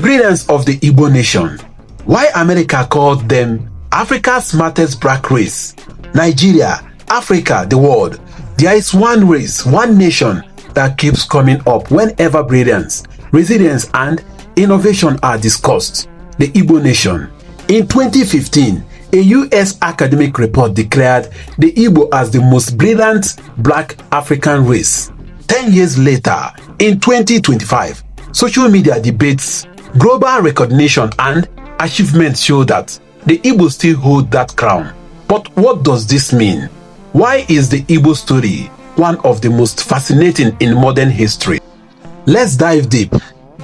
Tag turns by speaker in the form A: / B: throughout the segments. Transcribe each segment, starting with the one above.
A: brilliance of the Igbo nation. Why America called them Africa's smartest black race. Nigeria, Africa, the world. There is one race, one nation that keeps coming up whenever brilliance, resilience, and innovation are discussed. The Igbo nation. In 2015, a US academic report declared the Igbo as the most brilliant black African race. 10 years later, in 2025, social media debates, global recognition, and achievements show that the Igbo still hold that crown. But what does this mean? Why is the Igbo story one of the most fascinating in modern history? Let's dive deep.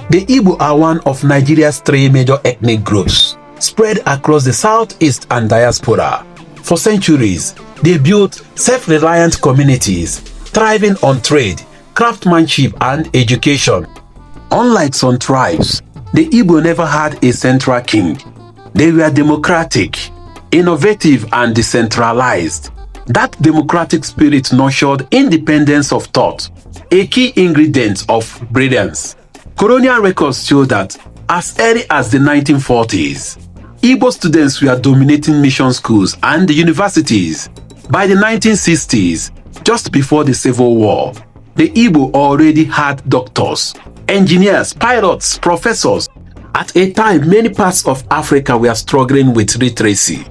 A: The Igbo are one of Nigeria's 3 major ethnic groups, spread across the southeast and diaspora. For centuries, they built self-reliant communities, thriving on trade, craftsmanship, and education. Unlike some tribes, the Igbo never had a central king. They were democratic, innovative, and decentralized. That democratic spirit nurtured independence of thought, a key ingredient of brilliance. Colonial records show that as early as the 1940s, Igbo students were dominating mission schools and universities. By the 1960s, just before the Civil War, the Igbo already had doctors, engineers, pilots, professors. At a time, many parts of Africa were struggling with literacy.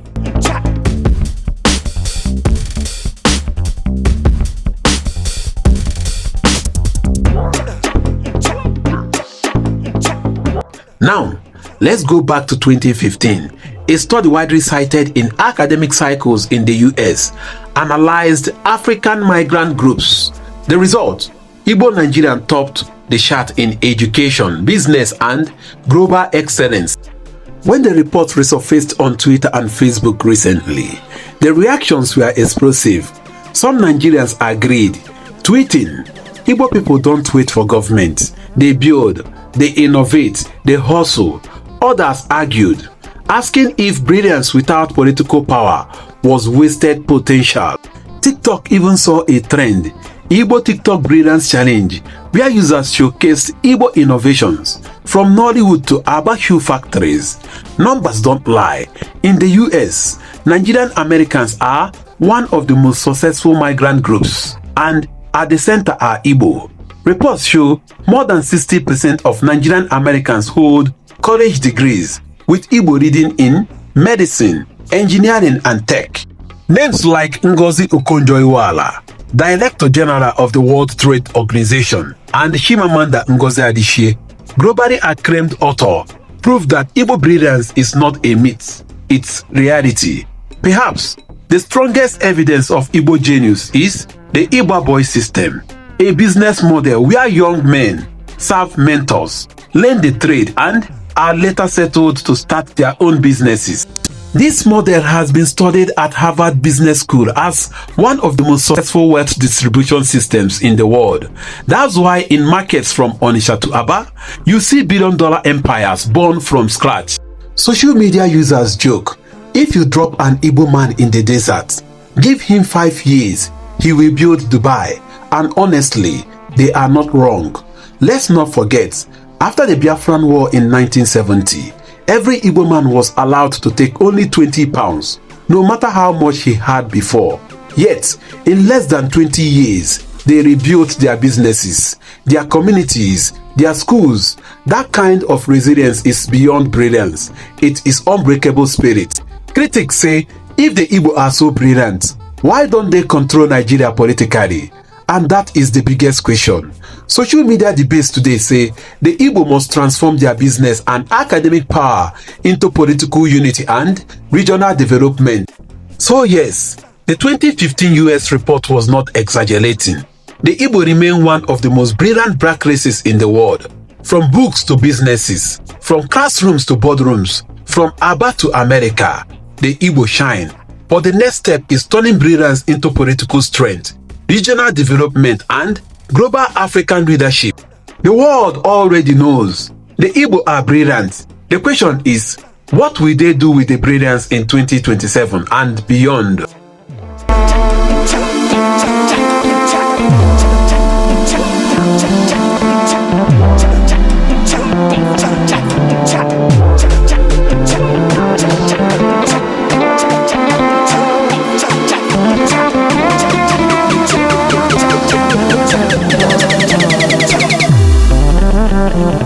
A: Now, let's go back to 2015. A study widely cited in academic circles in the US analyzed African migrant groups. The result: Igbo Nigerian topped the chart in education, business, and global excellence. When the report resurfaced on Twitter and Facebook recently, the reactions were explosive. Some Nigerians agreed, tweeting, "Igbo people don't wait for government. They build, they innovate, they hustle." Others argued, asking if brilliance without political power was wasted potential. TikTok even saw a trend, Igbo TikTok Brilliance Challenge, where users showcased Igbo innovations from Nollywood to Aba shoe factories. Numbers don't lie. In the US, Nigerian Americans are one of the most successful migrant groups, and at the center are Igbo. Reports show more than 60% of Nigerian Americans hold college degrees, with Igbo leading in medicine, engineering, and tech. Names like Ngozi Okonjo-Iweala, Director General of the World Trade Organization, and Chimamanda Ngozi Adichie, globally acclaimed author, prove that Igbo brilliance is not a myth, it's reality. Perhaps the strongest evidence of Igbo genius is the Igbo Boy system, a business model where young men serve mentors, learn the trade, and are later settled to start their own businesses. This model has been studied at Harvard Business School as one of the most successful wealth distribution systems in the world. That's why in markets from Onitsha to Aba, you see billion-dollar empires born from scratch. Social media users joke, if you drop an Igbo man in the desert, give him 5 years, he will build Dubai. And honestly, they are not wrong. Let's not forget, after the Biafran War in 1970, every Igbo man was allowed to take only 20 pounds, no matter how much he had before. Yet, in less than 20 years, they rebuilt their businesses, their communities, their schools. That kind of resilience is beyond brilliance. It is unbreakable spirit. Critics say, if the Igbo are so brilliant, why don't they control Nigeria politically? And that is the biggest question. Social media debates today say the Igbo must transform their business and academic power into political unity and regional development. So yes, the 2015 US report was not exaggerating. The Igbo remain one of the most brilliant black races in the world. From books to businesses, from classrooms to boardrooms, from Aba to America, the Igbo shine. But the next step is turning brilliance into political strength, regional development, and global African leadership. The world already knows the Igbo are brilliant. The question is, what will they do with the brilliance in 2027 and beyond?
B: Bye.